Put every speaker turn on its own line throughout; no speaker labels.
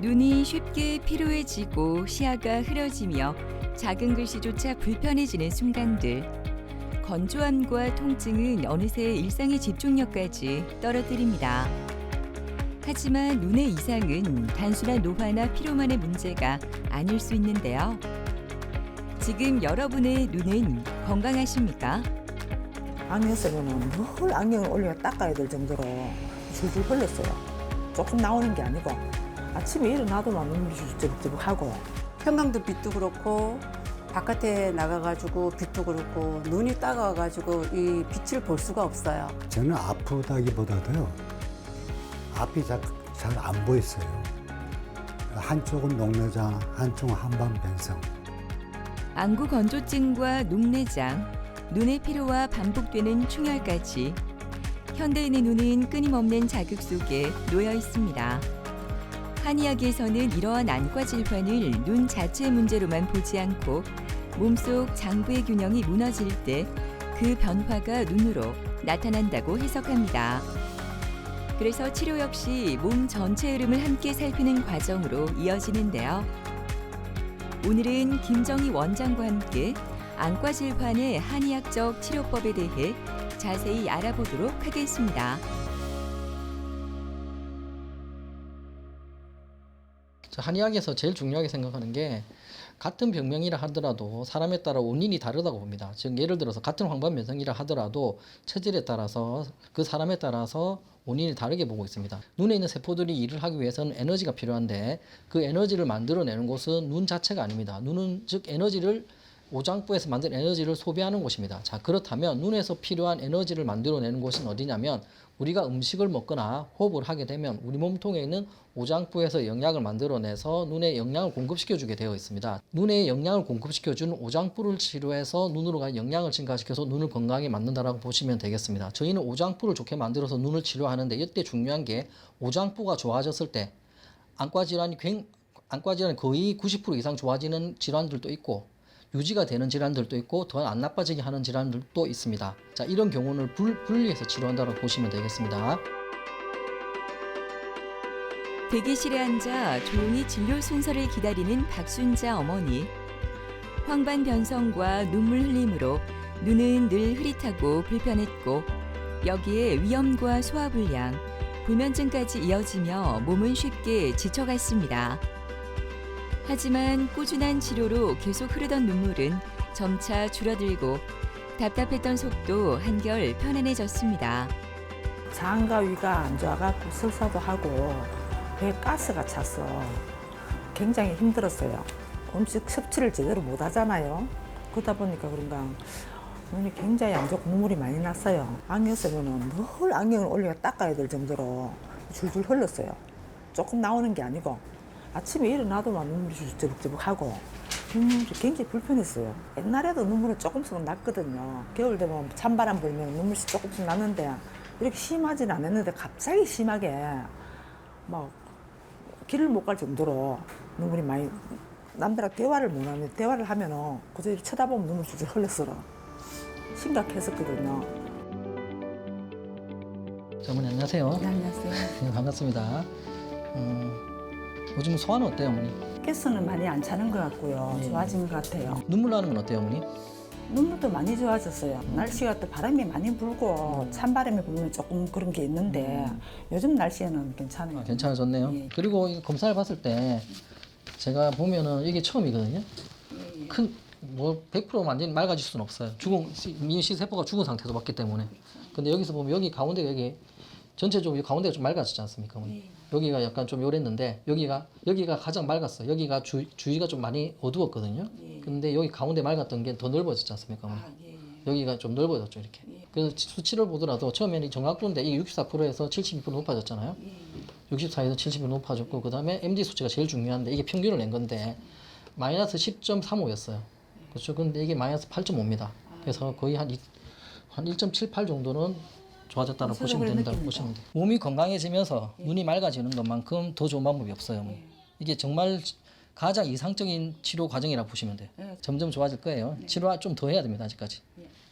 눈이 쉽게 피로해지고 시야가 흐려지며 작은 글씨조차 불편해지는 순간들. 건조함과 통증은 어느새 일상의 집중력까지 떨어뜨립니다. 하지만 눈의 이상은 단순한 노화나 피로만의 문제가 아닐 수 있는데요. 지금 여러분의 눈은 건강하십니까?
안경 쓰면은 늘 안경을 올려 닦아야 될 정도로 줄줄 흘렀어요. 조금 나오는 게 아니고 아침에 일어나도 막 눈물이 주룩주룩하고.
평강도 빛도 그렇고 바깥에 나가가지고 빛도 그렇고 눈이 따가워가지고 이 빛을 볼 수가 없어요.
저는 아프다기보다도요, 앞이 잘 안 보였어요. 한쪽은 녹내장, 한쪽은 한반변성.
안구 건조증과 녹내장, 눈의 피로와 반복되는 충혈까지 현대인의 눈은 끊임없는 자극 속에 놓여 있습니다. 한의학에서는 이러한 안과 질환을 눈 자체의 문제로만 보지 않고 몸속 장부의 균형이 무너질 때 그 변화가 눈으로 나타난다고 해석합니다. 그래서 치료 역시 몸 전체 흐름을 함께 살피는 과정으로 이어지는데요. 오늘은 김정희 원장과 함께 안과 질환의 한의학적 치료법에 대해 자세히 알아보도록 하겠습니다.
한의학에서 제일 중요하게 생각하는 게 같은 병명이라 하더라도 사람에 따라 원인이 다르다고 봅니다. 즉 예를 들어서 같은 황반변성이라 하더라도 체질에 따라서 그 사람에 따라서 원인이 다르게 보고 있습니다. 눈에 있는 세포들이 일을 하기 위해서는 에너지가 필요한데 그 에너지를 만들어내는 곳은 눈 자체가 아닙니다. 눈은 즉 에너지를 오장부에서 만든 에너지를 소비하는 곳입니다. 자, 그렇다면 눈에서 필요한 에너지를 만들어내는 곳은 어디냐면 우리가 음식을 먹거나 호흡을 하게 되면 우리 몸통에 있는 오장부에서 영양을 만들어내서 눈에 영양을 공급시켜주게 되어 있습니다. 눈에 영양을 공급시켜주는 오장부를 치료해서 눈으로 가는 영양을 증가시켜서 눈을 건강하게 만든다라고 보시면 되겠습니다. 저희는 오장부를 좋게 만들어서 눈을 치료하는데 이때 중요한 게 오장부가 좋아졌을 때 안과 질환이 거의 90% 이상 좋아지는 질환들도 있고 유지가 되는 질환들도 있고 더 안 나빠지게 하는 질환들도 있습니다. 자, 이런 경우는 분리해서 치료한다고 보시면 되겠습니다.
대기실에 앉아 조용히 진료 순서를 기다리는 박순자 어머니. 황반변성과 눈물 흘림으로 눈은 늘 흐릿하고 불편했고 여기에 위염과 소화불량, 불면증까지 이어지며 몸은 쉽게 지쳐갔습니다. 하지만 꾸준한 치료로 계속 흐르던 눈물은 점차 줄어들고 답답했던 속도 한결 편안해졌습니다.
장과 위가 안 좋아갖고 설사도 하고 배에 가스가 차서 굉장히 힘들었어요. 음식 섭취를 제대로 못 하잖아요. 그러다 보니까 그런가 눈이 굉장히 안 좋고 눈물이 많이 났어요. 안경 쓰면은 늘 안경을 올려 닦아야 될 정도로 줄줄 흘렀어요. 조금 나오는 게 아니고 아침에 일어나도 막 눈물이 주룩주룩하고 눈물이 굉장히 불편했어요. 옛날에도 눈물은 조금씩은 났거든요. 겨울 되면 찬바람 불면 눈물이 조금씩 났는데 이렇게 심하진 않았는데 갑자기 심하게 막 길을 못 갈 정도로 눈물이 많이 남들하고 대화를 못 하는데 대화를 하면은 그저 이렇게 쳐다보면 눈물이 줄줄 흘렀어요. 심각했었거든요.
어머니 안녕하세요.
네, 안녕하세요.
네, 반갑습니다. 요즘 소화는 어때요, 어머니?
가스는 많이 안 차는 것 같고요.
네.
좋아진 것 같아요.
눈물 나는 건 어때요, 어머니?
눈물도 많이 좋아졌어요. 날씨가 또 바람이 많이 불고 찬바람이 불면 조금 그런 게 있는데 요즘 날씨에는 괜찮아요.
아, 괜찮아졌네요.
예.
그리고 이 검사를 봤을 때 제가 보면은 이게 처음이거든요. 큰 뭐 100% 완전히 맑아질 수는 없어요. 민시 세포가 죽은 상태에서 봤기 때문에. 근데 여기서 보면 여기 가운데 여기 전체적으로 가운데가 좀 맑아지지 않습니까? 어머니? 여기가 약간 좀 요랬는데 여기가 가장 맑았어요. 여기가 주위가 좀 많이 어두웠거든요. 근데 여기 가운데 맑았던 게 더 넓어졌지 않습니까? 어머니? 여기가 좀 넓어졌죠, 이렇게. 그래서 수치를 보더라도 처음에는 정확도인데 이게 64%에서 72% 높아졌잖아요. 64에서 70% 높아졌고 그다음에 MD 수치가 제일 중요한데 이게 평균을 낸 건데 마이너스 10.35였어요. 그렇죠. 근데 이게 마이너스 8.5입니다. 그래서 거의 한 1.78 정도는 좋아졌다고 보시면 된다고 보시면 돼요. 몸이 건강해지면서 눈이 맑아지는 것만큼 더 좋은 방법이 없어요. 어머니. 이게 정말 가장 이상적인 치료 과정이라고 보시면 돼요. 점점 좋아질 거예요. 치료 좀 더 해야 됩니다. 아직까지.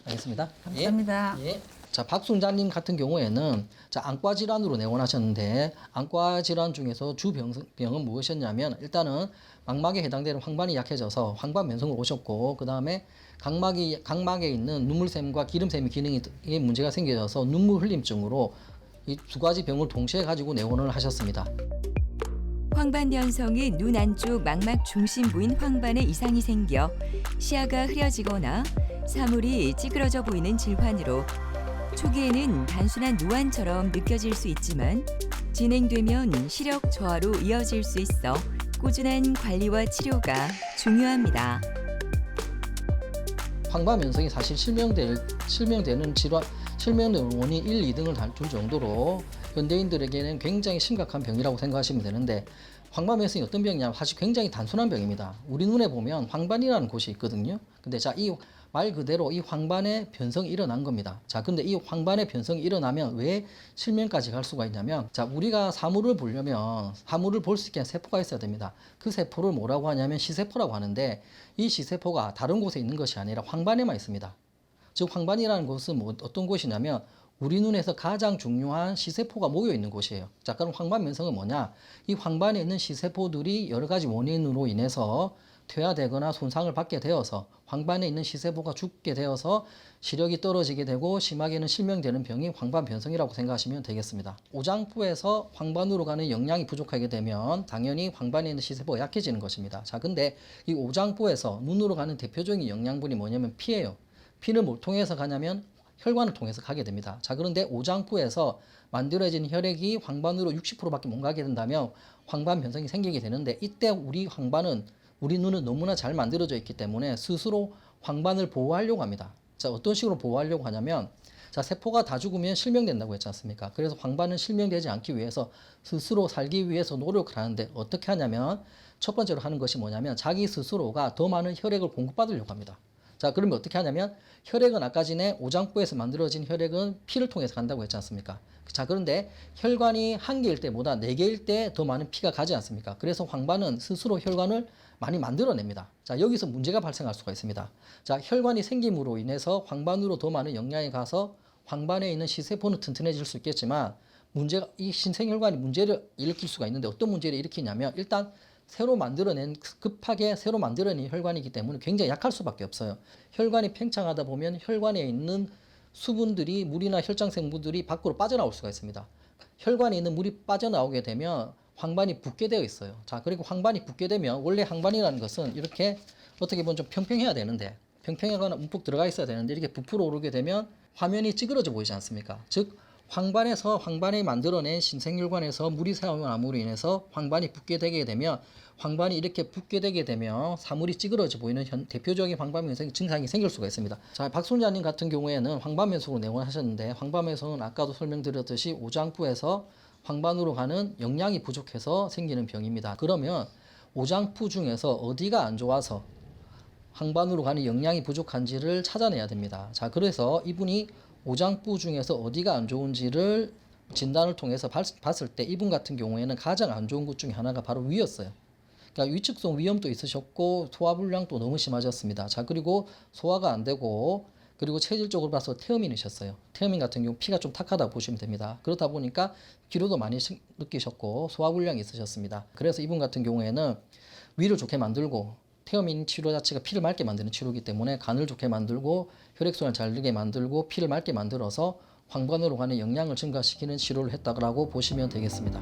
알겠습니다.
감사합니다.
예. 예. 자, 박순자님 같은 경우에는 자, 안과 질환으로 내원하셨는데 안과 질환 중에서 주 병은 무엇이었냐면 일단은 망막에 해당되는 황반이 약해져서 황반 변성을 오셨고 그 다음에 각막에 있는 눈물샘과 기름샘의 기능이 문제가 생겨져서 눈물 흘림증으로 이 두 가지 병을 동시에 가지고 내원을 하셨습니다.
황반 변성은 눈 안쪽 망막 중심부인 황반에 이상이 생겨 시야가 흐려지거나 사물이 찌그러져 보이는 질환으로 초기에는 단순한 노안처럼 느껴질 수 있지만 진행되면 시력 저하로 이어질 수 있어 꾸준한 관리와 치료가 중요합니다.
황반 변성이 사실 실명되는 원인 1, 2등을 다룰 정도로 현대인들에게는 굉장히 심각한 병이라고 생각하시면 되는데 황반 변성이 어떤 병이냐면 사실 굉장히 단순한 병입니다. 우리 눈에 보면 황반이라는 곳이 있거든요. 근데 자, 이 말 그대로 이 황반의 변성이 일어난 겁니다. 자, 근데 이 황반의 변성이 일어나면 왜 실명까지 갈 수가 있냐면 자, 우리가 사물을 보려면 사물을 볼 수 있게 한 세포가 있어야 됩니다. 그 세포를 뭐라고 하냐면 시세포라고 하는데 이 시세포가 다른 곳에 있는 것이 아니라 황반에만 있습니다. 즉 황반이라는 곳은 어떤 곳이냐면 우리 눈에서 가장 중요한 시세포가 모여 있는 곳이에요. 자, 그럼 황반 변성은 뭐냐? 이 황반에 있는 시세포들이 여러 가지 원인으로 인해서 퇴화되거나 손상을 받게 되어서 황반에 있는 시세포가 죽게 되어서 시력이 떨어지게 되고 심하게는 실명되는 병이 황반 변성이라고 생각하시면 되겠습니다. 오장부에서 황반으로 가는 영양이 부족하게 되면 당연히 황반에 있는 시세포가 약해지는 것입니다. 자, 근데 이 오장부에서 눈으로 가는 대표적인 영양분이 뭐냐면 피예요. 피는 뭘 통해서 가냐면 혈관을 통해서 가게 됩니다. 자, 그런데 오장부에서 만들어진 혈액이 황반으로 60%밖에 못 가게 된다면 황반 변성이 생기게 되는데 이때 우리 눈은 너무나 잘 만들어져 있기 때문에 스스로 황반을 보호하려고 합니다. 자, 어떤 식으로 보호하려고 하냐면 자, 세포가 다 죽으면 실명된다고 했지 않습니까? 그래서 황반은 실명되지 않기 위해서 스스로 살기 위해서 노력을 하는데 어떻게 하냐면 첫 번째로 하는 것이 뭐냐면 자기 스스로가 더 많은 혈액을 공급받으려고 합니다. 자, 그러면 어떻게 하냐면 혈액은 아까 전에 오장부에서 만들어진 혈액은 피를 통해서 간다고 했지 않습니까? 자, 그런데 혈관이 한 개일 때보다 네 개일 때 더 많은 피가 가지 않습니까? 그래서 황반은 스스로 혈관을 많이 만들어냅니다. 자, 여기서 문제가 발생할 수가 있습니다. 자, 혈관이 생김으로 인해서 황반으로 더 많은 영양이 가서 황반에 있는 시세포는 튼튼해질 수 있겠지만 이 신생혈관이 문제를 일으킬 수가 있는데 어떤 문제를 일으키냐면 일단 급하게 새로 만들어낸 혈관이기 때문에 굉장히 약할 수밖에 없어요. 혈관이 팽창하다 보면 혈관에 있는 수분들이 물이나 혈장 성분들이 밖으로 빠져나올 수가 있습니다. 혈관에 있는 물이 빠져나오게 되면 황반이 붓게 되어 있어요. 자, 그리고 황반이 붓게 되면 원래 황반이라는 것은 이렇게 어떻게 보면 좀 평평해야 되는데 평평하거나 움푹 들어가 있어야 되는데 이렇게 부풀어 오르게 되면 화면이 찌그러져 보이지 않습니까? 즉 황반이 만들어낸 신생혈관에서 물이 새어나옴으로 인해서 황반이 붓게 되게 되면 황반이 이렇게 붓게 되게 되면 사물이 찌그러져 보이는 대표적인 황반 변성 증상이 생길 수가 있습니다. 자, 박순자님 같은 경우에는 황반 변성으로 내원하셨는데 황반 변성은 아까도 설명드렸듯이 오장부에서 황반으로 가는 영양이 부족해서 생기는 병입니다. 그러면 오장부 중에서 어디가 안 좋아서 황반으로 가는 영양이 부족한지를 찾아내야 됩니다. 자, 그래서 이분이 오장부 중에서 어디가 안 좋은지를 진단을 통해서 봤을 때 이분 같은 경우에는 가장 안 좋은 곳 중에 하나가 바로 위였어요. 그러니까 위축성 위염도 있으셨고 소화불량도 너무 심하셨습니다. 자, 그리고 소화가 안 되고 그리고 체질적으로 봐서 태음인이셨어요. 태음인 같은 경우 피가 좀 탁하다 보시면 됩니다. 그렇다 보니까 기로도 많이 느끼셨고 소화불량이 있으셨습니다. 그래서 이분 같은 경우에는 위를 좋게 만들고 태음인 치료 자체가 피를 맑게 만드는 치료이기 때문에 간을 좋게 만들고 혈액순환을 잘 되게 만들고 피를 맑게 만들어서 황반으로 가는 영양을 증가시키는 치료를 했다고 보시면 되겠습니다.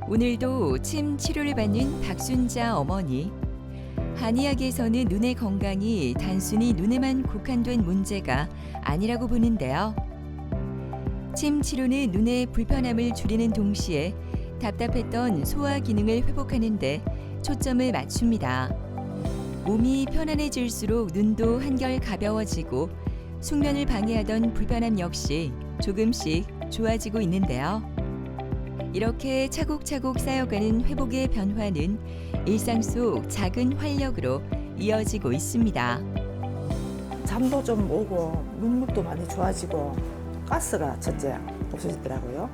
오늘도 침 치료를 받는 박순자 어머니. 한의학에서는 눈의 건강이 단순히 눈에만 국한된 문제가 아니라고 보는데요. 침 치료는 눈의 불편함을 줄이는 동시에 답답했던 소화 기능을 회복하는 데 초점을 맞춥니다. 몸이 편안해질수록 눈도 한결 가벼워지고 숙면을 방해하던 불편함 역시 조금씩 좋아지고 있는데요. 이렇게 차곡차곡 쌓여가는 회복의 변화는 일상 속 작은 활력으로 이어지고 있습니다.
잠도 좀 오고 눈물도 많이 좋아지고 가스가 첫째 없어지더라고요.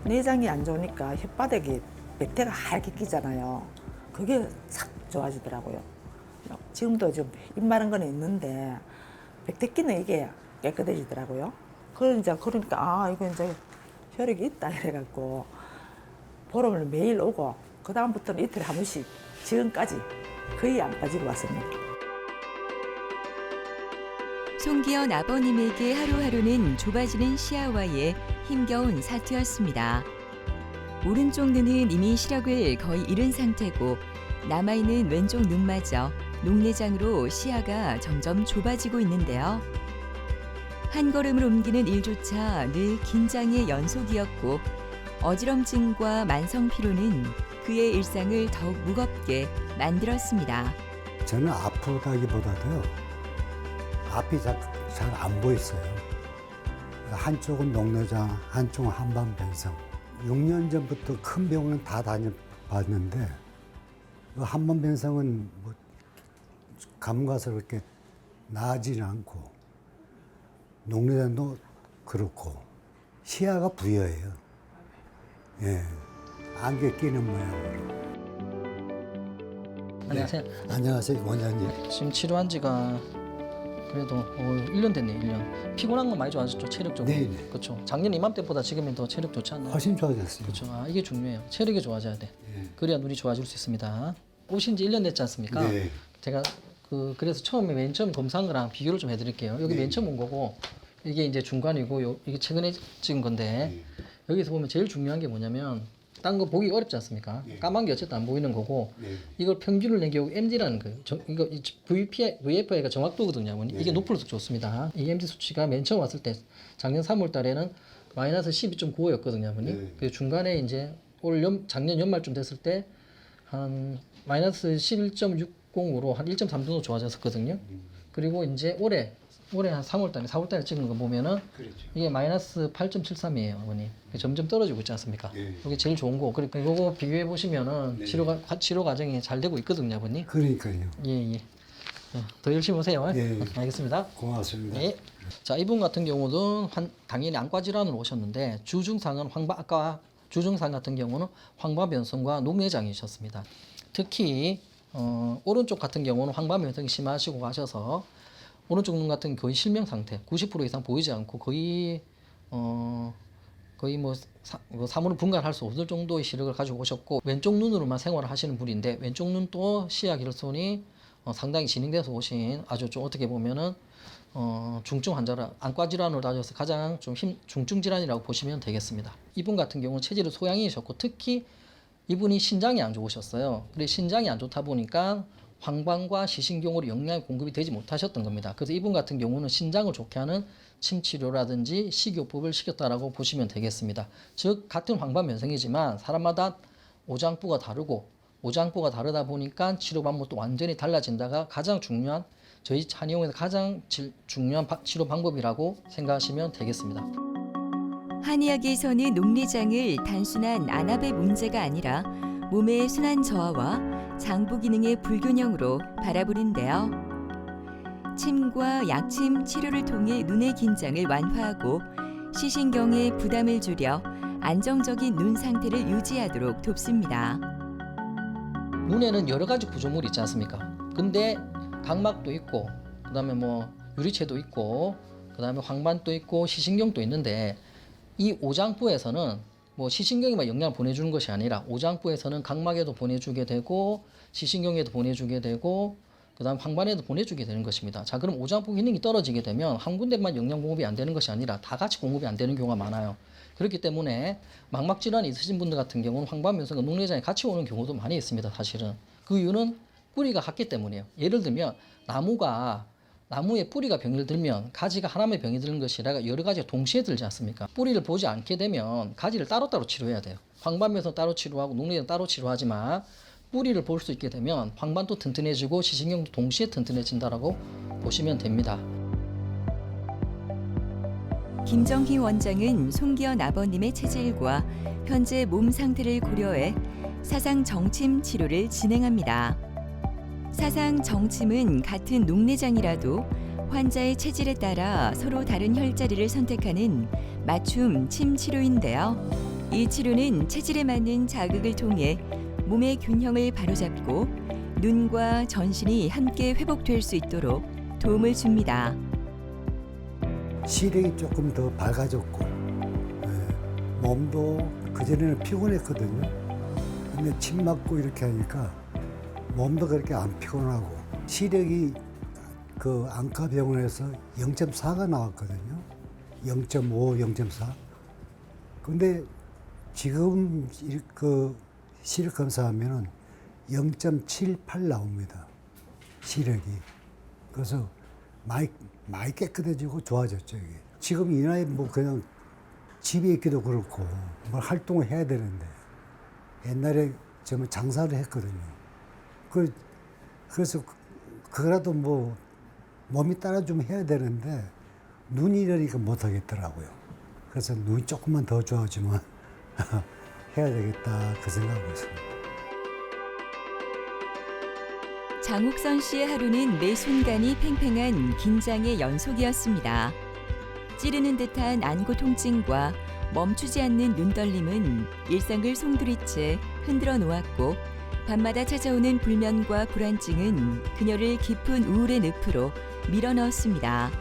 내장이 안 좋으니까 혓바닥이 백태가 하얗게 끼잖아요. 그게 싹 좋아지더라고요. 지금도 좀 입 마른 건 있는데 백태 끼는 이게 깨끗해지더라고요. 그러니까 이거 이제 혈액이 있다 이래갖고 보름을 매일 오고 그 다음부터는 이틀에 한 번씩 지금까지 거의 안 빠지고 왔습니다.
송기현 아버님에게 하루하루는 좁아지는 시야와의 힘겨운 사투였습니다. 오른쪽 눈은 이미 시력을 거의 잃은 상태고 남아있는 왼쪽 눈마저 녹내장으로 시야가 점점 좁아지고 있는데요. 한 걸음을 옮기는 일조차 늘 긴장의 연속이었고 어지럼증과 만성 피로는 그의 일상을 더욱 무겁게 만들었습니다.
저는 아프다기보다도요, 앞이 잘 안 보였어요. 한쪽은 녹내장, 한쪽은 한반변성. 6년 전부터 큰 병원은 다 다녀봤는데 한반변성은 뭐 가서 그렇게 나아지는 않고 녹내장도 그렇고 시야가 부여해요. 예, 안개 끼는 모양으로.
안녕하세요.
안녕하세요, 원장님.
지금 치료한 지가 그래도 1년 됐네요. 1년. 피곤한 건 많이 좋아졌죠. 체력적으로.
네네.
그렇죠. 작년 이맘때보다 지금이 더 체력 좋지 않나요?
훨씬 좋아졌어요.
그렇죠. 이게 중요해요. 체력이 좋아져야 돼.
예.
그래야 눈이 좋아질 수 있습니다. 오신 지 1년 됐지 않습니까?
네.
제가 그래서 맨 처음 검사한 거랑 비교를 좀 해드릴게요. 여기
네.
맨 처음 온 거고 이게 이제 중간이고 이게 최근에 찍은 건데 여기서 보면 제일 중요한 게 뭐냐면 딴 거 보기 어렵지 않습니까?
네.
까만 게 어쨌든 안 보이는 거고
네.
이걸 평균을 낸 경우 MD라는 거예요. 이거 VFI가 정확도거든요. 이게
네.
높을수록 좋습니다. 이 MD 수치가 맨 처음 왔을 때 작년 3월 달에는 마이너스 12.95였거든요. 아버님.
네.
그 중간에 이제 작년 연말쯤 됐을 때 한 마이너스 11.60으로 한 1.3 정도 좋아졌었거든요. 그리고 이제 올해 한 4월 달에 찍은 거 보면은
그렇죠.
이게 마이너스 8.73이에요, 어머니. 점점 떨어지고 있지 않습니까?
네.
이게 제일 좋은 거. 그러니까 이거 비교해 보시면은
네.
치료 과정이 잘 되고 있거든요, 아버님.
그러니까요.
예. 더 열심히 오세요.
예.
알겠습니다.
고맙습니다.
네. 자, 이분 같은 경우는 당연히 안과 질환으로 오셨는데 주증상 같은 경우는 황반변성과 녹내장이셨습니다. 특히 오른쪽 같은 경우는 황반변성이 심하시고 하셔서 오른쪽 눈 같은 거의 실명 상태, 90% 이상 보이지 않고 거의 사물을 분간할 수 없을 정도의 시력을 가지고 오셨고 왼쪽 눈으로만 생활을 하시는 분인데 왼쪽 눈도 시야 결손이 상당히 진행돼서 오신 아주 좀 어떻게 보면은 중증 환자라 안과 질환으로 따져서 가장 좀 중증 질환이라고 보시면 되겠습니다. 이분 같은 경우는 체질이 소양이셨고 특히 이분이 신장이 안 좋으셨어요. 그래 신장이 안 좋다 보니까 황반과 시신경으로 영양이 공급이 되지 못하셨던 겁니다. 그래서 이분 같은 경우는 신장을 좋게 하는 침 치료라든지 식이요법을 시켰다라고 보시면 되겠습니다. 즉 같은 황반변성이지만 사람마다 오장부가 다르고 오장부가 다르다 보니까 치료 방법도 완전히 달라진다가 가장 중요한 저희 한의원에서 가장 중요한 치료 방법이라고 생각하시면 되겠습니다.
한의학에서는 녹내장을 단순한 안압의 문제가 아니라 몸의 순환 저하와 장부 기능의 불균형으로 바라보는데요. 침과 약침 치료를 통해 눈의 긴장을 완화하고 시신경의 부담을 줄여 안정적인 눈 상태를 유지하도록 돕습니다.
눈에는 여러 가지 구조물이 있지 않습니까? 근데 각막도 있고 그다음에 유리체도 있고 그다음에 황반도 있고 시신경도 있는데 이 오장부에서는 시신경에만 영향을 보내주는 것이 아니라 오장부에서는 각막에도 보내주게 되고 시신경에도 보내주게 되고 그다음 황반에도 보내주게 되는 것입니다. 자, 그럼 오장부 기능이 떨어지게 되면 한 군데만 영양 공급이 안 되는 것이 아니라 다 같이 공급이 안 되는 경우가 많아요. 그렇기 때문에 망막 질환이 있으신 분들 같은 경우는 황반변성과 녹내장이 같이 오는 경우도 많이 있습니다. 사실은 그 이유는 뿌리가 같기 때문이에요. 예를 들면 나무에 뿌리가 병이 들면 가지가 하나만 병이 드는 것이 아니라 여러 가지가 동시에 들지 않습니까? 뿌리를 보지 않게 되면 가지를 따로따로 치료해야 돼요. 황반변성 따로 치료하고 녹내장 따로 치료하지만 뿌리를 볼 수 있게 되면 황반도 튼튼해지고 시신경도 동시에 튼튼해진다라고 보시면 됩니다.
김정희 원장은 송기현 아버님의 체질과 현재 몸 상태를 고려해 사상 정침 치료를 진행합니다. 사상 정침은 같은 녹내장이라도 환자의 체질에 따라 서로 다른 혈자리를 선택하는 맞춤 침 치료인데요. 이 치료는 체질에 맞는 자극을 통해 몸의 균형을 바로잡고 눈과 전신이 함께 회복될 수 있도록 도움을 줍니다.
시력이 조금 더 밝아졌고, 몸도 그전에는 피곤했거든요. 근데 침 맞고 이렇게 하니까 몸도 그렇게 안 피곤하고, 시력이 그 안과병원에서 0.4가 나왔거든요. 0.5, 0.4. 근데 지금 그 시력 검사하면은 0.78 나옵니다. 시력이. 그래서 많이 깨끗해지고 좋아졌죠, 이게. 지금 이 나이 뭐 그냥 집에 있기도 그렇고 뭘 활동을 해야 되는데, 옛날에 저는 장사를 했거든요. 그래서 그거라도 뭐 몸이 따라주면 해야 되는데 눈이 이러니까 못 하겠더라고요. 그래서 눈이 조금만 더 좋아지면 해야 되겠다 그 생각하고 있습니다.
장욱선 씨의 하루는 매 순간이 팽팽한 긴장의 연속이었습니다. 찌르는 듯한 안구 통증과 멈추지 않는 눈떨림은 일상을 송두리째 흔들어 놓았고, 밤마다 찾아오는 불면과 불안증은 그녀를 깊은 우울의 늪으로 밀어넣었습니다.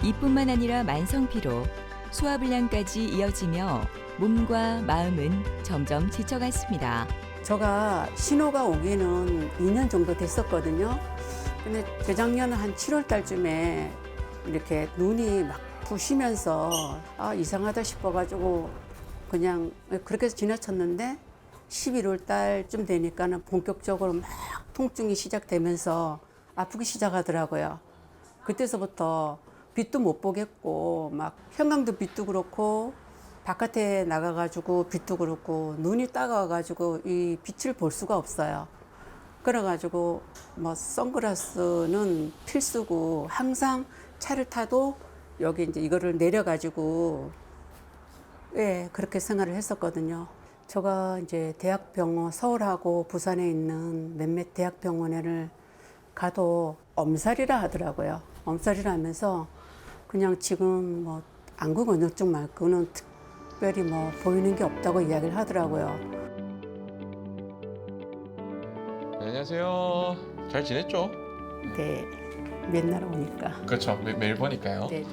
이뿐만 아니라 만성피로, 소화불량까지 이어지며 몸과 마음은 점점 지쳐갔습니다.
제가 신호가 오기는 2년 정도 됐었거든요. 근데 재작년 한 7월 달쯤에 이렇게 눈이 막 부시면서 이상하다 싶어가지고 그냥 그렇게 해서 지나쳤는데, 11월 달쯤 되니까는 본격적으로 막 통증이 시작되면서 아프기 시작하더라고요. 그때서부터 빛도 못 보겠고, 막 형광등 빛도 그렇고, 바깥에 나가가지고 빛도 그렇고, 눈이 따가워가지고 이 빛을 볼 수가 없어요. 그래가지고 뭐 선글라스는 필수고, 항상 차를 타도 여기 이제 이거를 내려가지고 그렇게 생활을 했었거든요. 제가 이제 대학병원, 서울하고 부산에 있는 몇몇 대학병원에를 가도 엄살이라 하더라고요. 엄살이라 하면서 그냥 지금 뭐 안구 건조증 말고는 특별히 뭐 보이는 게 없다고 이야기를 하더라고요.
안녕하세요. 잘 지냈죠?
네, 맨날 오니까.
그렇죠. 매일 보니까요.
네.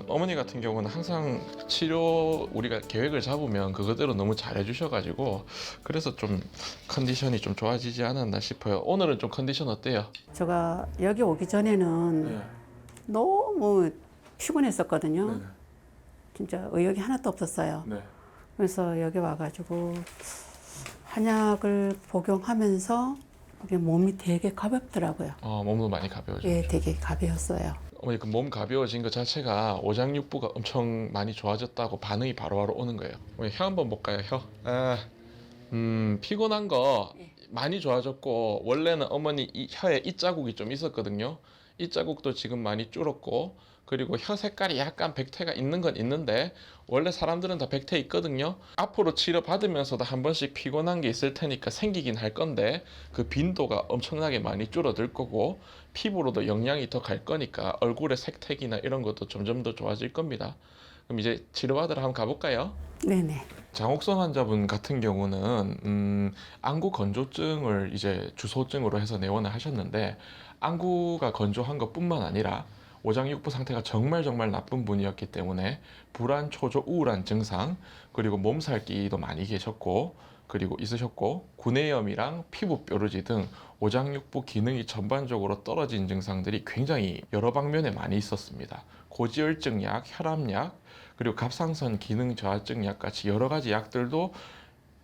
어머니 같은 경우는 항상 치료 우리가 계획을 잡으면 그거대로 너무 잘해주셔가지고 그래서 좀 컨디션이 좀 좋아지지 않았나 싶어요. 오늘은 좀 컨디션 어때요?
제가 여기 오기 전에는
네.
너무 피곤했었거든요.
네.
진짜 의욕이 하나도 없었어요.
네.
그래서 여기 와가지고 한약을 복용하면서 이게 몸이 되게 가볍더라고요.
몸도 많이 가벼워졌죠.
예, 되게 가벼웠어요.
어머니 그 몸 가벼워진 것 자체가 오장육부가 엄청 많이 좋아졌다고 반응이 바로바로 오는 거예요. 어머니 혀 한번 볼까요? 혀. 피곤한 거 많이 좋아졌고, 원래는 어머니 혀에 이자국이 좀 있었거든요. 이자국도 지금 많이 줄었고, 그리고 혀 색깔이 약간 백태가 있는 건 있는데 원래 사람들은 다 백태 있거든요. 앞으로 치료 받으면서도 한 번씩 피곤한 게 있을 테니까 생기긴 할 건데 그 빈도가 엄청나게 많이 줄어들 거고, 피부로도 영양이 더 갈 거니까 얼굴의 색택이나 이런 것도 점점 더 좋아질 겁니다. 그럼 이제 치료받으러 한번 가볼까요?
네네.
장옥선 환자분 같은 경우는 안구 건조증을 이제 주소증으로 해서 내원을 하셨는데, 안구가 건조한 것뿐만 아니라 오장육부 상태가 정말 나쁜 분이었기 때문에 불안, 초조, 우울한 증상, 그리고 몸살기도 많이 계셨고, 그리고 있으셨고, 구내염이랑 피부 뾰루지 등 오장육부 기능이 전반적으로 떨어진 증상들이 굉장히 여러 방면에 많이 있었습니다. 고지혈증 약, 혈압약, 그리고 갑상선 기능 저하증 약 같이 여러 가지 약들도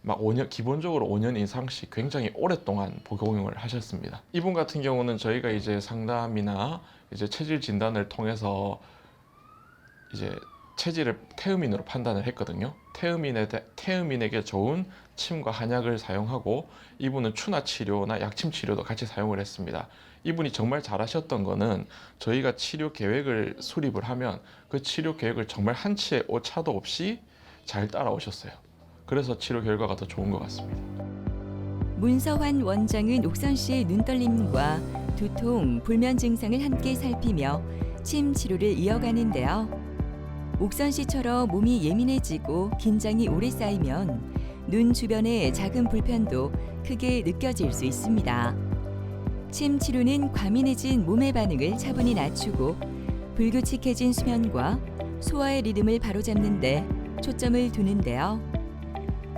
막 5년, 기본적으로 5년 이상씩 굉장히 오랫동안 복용을 하셨습니다. 이분 같은 경우는 저희가 이제 상담이나 이제 체질 진단을 통해서 이제 체질을 태음인으로 판단을 했거든요. 태음인에게 좋은 침과 한약을 사용하고, 이분은 추나 치료나 약침 치료도 같이 사용을 했습니다. 이분이 정말 잘하셨던 거는 저희가 치료 계획을 수립을 하면 그 치료 계획을 정말 한치의 오차도 없이 잘 따라오셨어요. 그래서 치료 결과가 더 좋은 것 같습니다.
문서환 원장은 옥선 씨의 눈떨림과 두통, 불면 증상을 함께 살피며 침 치료를 이어가는데요. 옥선 씨처럼 몸이 예민해지고 긴장이 오래 쌓이면 눈 주변의 작은 불편도 크게 느껴질 수 있습니다. 침 치료는 과민해진 몸의 반응을 차분히 낮추고 불규칙해진 수면과 소화의 리듬을 바로잡는데 초점을 두는데요.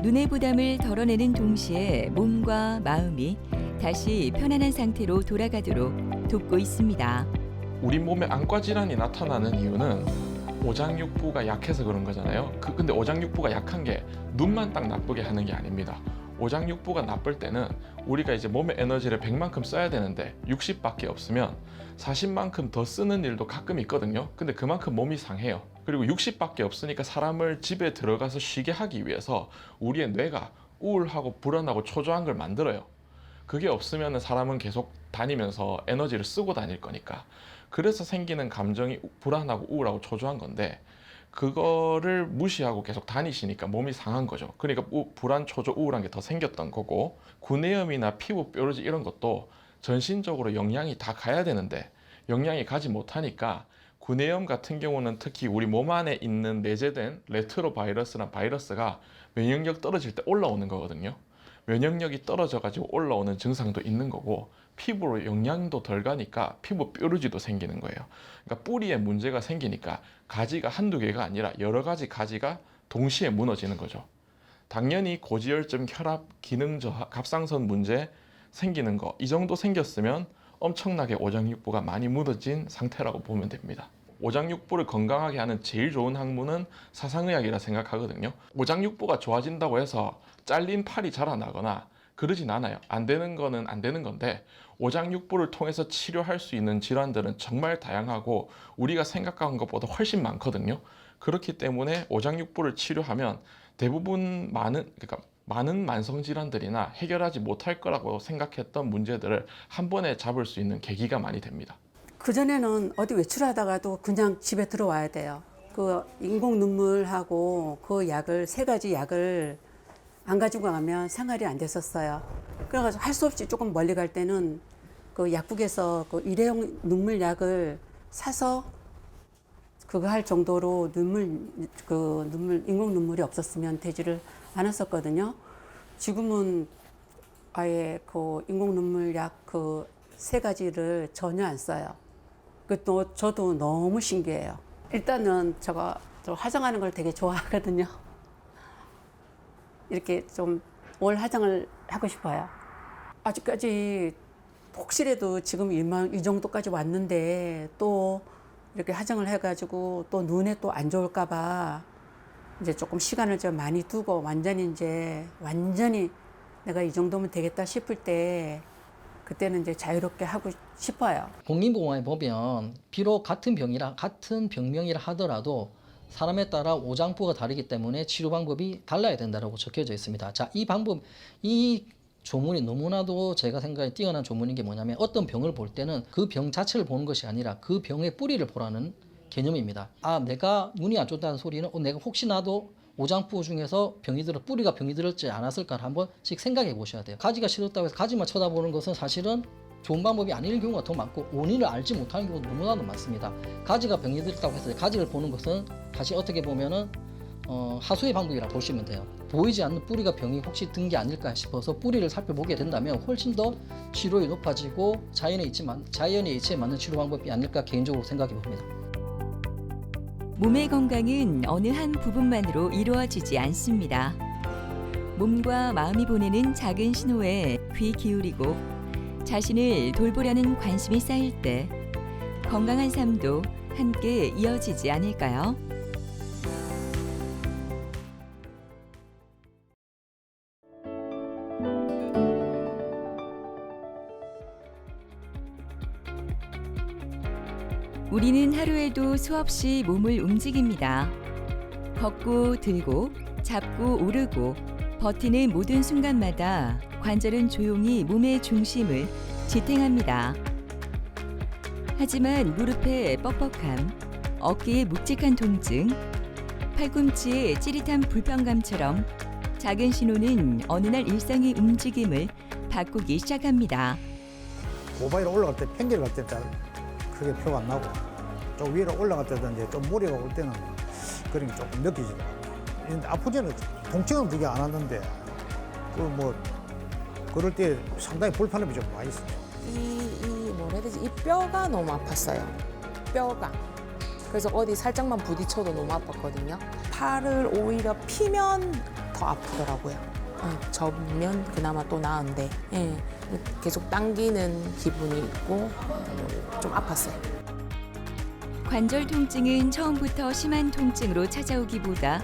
눈의 부담을 덜어내는 동시에 몸과 마음이 다시 편안한 상태로 돌아가도록 돕고 있습니다.
우리 몸에 안과 질환이 나타나는 이유는 오장육부가 약해서 그런 거잖아요. 근데 오장육부가 약한 게 눈만 딱 나쁘게 하는 게 아닙니다. 오장육부가 나쁠 때는 우리가 이제 몸의 에너지를 100만큼 써야 되는데 60밖에 없으면 40만큼 더 쓰는 일도 가끔 있거든요. 근데 그만큼 몸이 상해요. 그리고 60밖에 없으니까 사람을 집에 들어가서 쉬게 하기 위해서 우리의 뇌가 우울하고 불안하고 초조한 걸 만들어요. 그게 없으면 사람은 계속 다니면서 에너지를 쓰고 다닐 거니까. 그래서 생기는 감정이 불안하고 우울하고 초조한 건데 그거를 무시하고 계속 다니시니까 몸이 상한 거죠. 그러니까 불안, 초조, 우울한 게 더 생겼던 거고, 구내염이나 피부 뾰루지 이런 것도 전신적으로 영양이 다 가야 되는데 영양이 가지 못하니까 구내염 같은 경우는 특히 우리 몸 안에 있는 내재된 레트로바이러스나 바이러스가 면역력 떨어질 때 올라오는 거거든요. 면역력이 떨어져 가지고 올라오는 증상도 있는 거고, 피부로 영양도 덜 가니까 피부 뾰루지도 생기는 거예요. 그러니까 뿌리에 문제가 생기니까 가지가 한두 개가 아니라 여러 가지 가지가 동시에 무너지는 거죠. 당연히 고지혈증, 혈압, 기능 저하, 갑상선 문제 생기는 거, 이 정도 생겼으면 엄청나게 오장육부가 많이 무너진 상태라고 보면 됩니다. 오장육부를 건강하게 하는 제일 좋은 학문은 사상의학이라 생각하거든요. 오장육부가 좋아진다고 해서 잘린 팔이 자라나거나 그러진 않아요. 안 되는 거는 안 되는 건데, 오장육부를 통해서 치료할 수 있는 질환들은 정말 다양하고 우리가 생각한 것보다 훨씬 많거든요. 그렇기 때문에 오장육부를 치료하면 대부분 많은 만성 질환들이나 해결하지 못할 거라고 생각했던 문제들을 한 번에 잡을 수 있는 계기가 많이 됩니다.
그전에는 어디 외출하다가도 그냥 집에 들어와야 돼요. 그 인공 눈물하고 그 약을, 3가지 약을 안 가지고 가면 생활이 안 됐었어요. 그래가지고 할 수 없이 조금 멀리 갈 때는 그 약국에서 그 일회용 눈물 약을 사서 그거 할 정도로 인공 눈물이 없었으면 되지를 않았었거든요. 지금은 아예 그 인공 눈물 약 그 3가지를 전혀 안 써요. 또 저도 너무 신기해요. 일단은 저 화장하는 걸 되게 좋아하거든요. 이렇게 좀 올 화장을 하고 싶어요. 아직까지 혹시라도 지금 이 정도까지 왔는데 또 이렇게 화장을 해가지고 또 눈에 또 안 좋을까봐 이제 조금 시간을 좀 많이 두고 완전히 내가 이 정도면 되겠다 싶을 때 그때는 이제 자유롭게 하고 싶어요.
국민보건에 보면 비록 같은 병명이라 하더라도 사람에 따라 오장부가 다르기 때문에 치료 방법이 달라야 된다고 적혀져 있습니다. 자, 이 조문이 너무나도 제가 생각에 뛰어난 조문인 게 뭐냐면, 어떤 병을 볼 때는 그 병 자체를 보는 것이 아니라 그 병의 뿌리를 보라는 개념입니다. 내가 눈이 안 좋다는 소리는 내가 혹시나도 오장부 중에서 뿌리가 병이 들었지 않았을까 한 번씩 생각해 보셔야 돼요. 가지가 싫었다고 해서 가지만 쳐다보는 것은 사실은 좋은 방법이 아닐 경우가 더 많고, 원인을 알지 못하는 경우도 너무나도 많습니다. 가지가 병이 들었다고 해서 가지를 보는 것은 다시 어떻게 보면은 하수의 방법이라 보시면 돼요. 보이지 않는 뿌리가 병이 혹시 든 게 아닐까 싶어서 뿌리를 살펴보게 된다면 훨씬 더 치료율이 높아지고 자연의 이치에 맞는 치료 방법이 아닐까 개인적으로 생각해 봅니다.
몸의 건강은 어느 한 부분만으로 이루어지지 않습니다. 몸과 마음이 보내는 작은 신호에 귀 기울이고 자신을 돌보려는 관심이 쌓일 때 건강한 삶도 함께 이어지지 않을까요? 우리는 하루에도 수없이 몸을 움직입니다. 걷고 들고 잡고 오르고 버티는 모든 순간마다 관절은 조용히 몸의 중심을 지탱합니다. 하지만 무릎의 뻑뻑함, 어깨의 묵직한 통증, 팔꿈치의 찌릿한 불편감처럼 작은 신호는 어느 날 일상의 움직임을 바꾸기 시작합니다.
모바일 올라갈 때 팽개를 갈 때 잘 크게 표가 안 나고, 좀 위로 올라갈 때도 이제 좀 무리가 올 때는 그런 게 조금 느껴지더라고요. 근데 아프지는 통증은 그게 안 하는데 그럴 때 상당히 불편함이 좀 많이 있어요.
뭐라 해야 되지? 이 뼈가 너무 아팠어요. 뼈가. 그래서 어디 살짝만 부딪혀도 너무 아팠거든요. 팔을 오히려 피면 더 아프더라고요. 접으면 그나마 또 나은데 계속 당기는 기분이 있고 좀 아팠어요.
관절 통증은 처음부터 심한 통증으로 찾아오기보다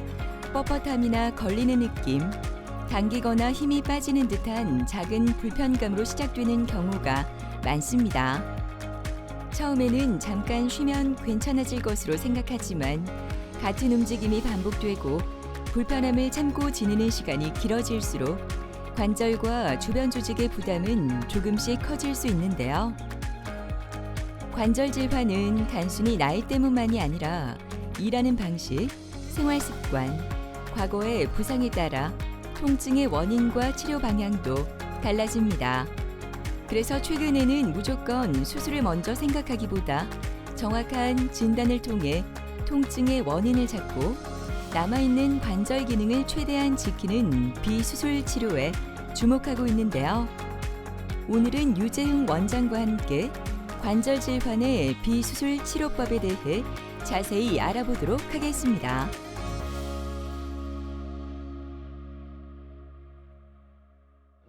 뻣뻣함이나 걸리는 느낌, 당기거나 힘이 빠지는 듯한 작은 불편감으로 시작되는 경우가 많습니다. 처음에는 잠깐 쉬면 괜찮아질 것으로 생각하지만 같은 움직임이 반복되고 불편함을 참고 지내는 시간이 길어질수록 관절과 주변 조직의 부담은 조금씩 커질 수 있는데요. 관절 질환은 단순히 나이 때문만이 아니라 일하는 방식, 생활 습관, 과거의 부상에 따라 통증의 원인과 치료 방향도 달라집니다. 그래서 최근에는 무조건 수술을 먼저 생각하기보다 정확한 진단을 통해 통증의 원인을 찾고 남아있는 관절 기능을 최대한 지키는 비수술 치료에 주목하고 있는데요. 오늘은 유재흥 원장과 함께 관절 질환의 비수술 치료법에 대해 자세히 알아보도록 하겠습니다.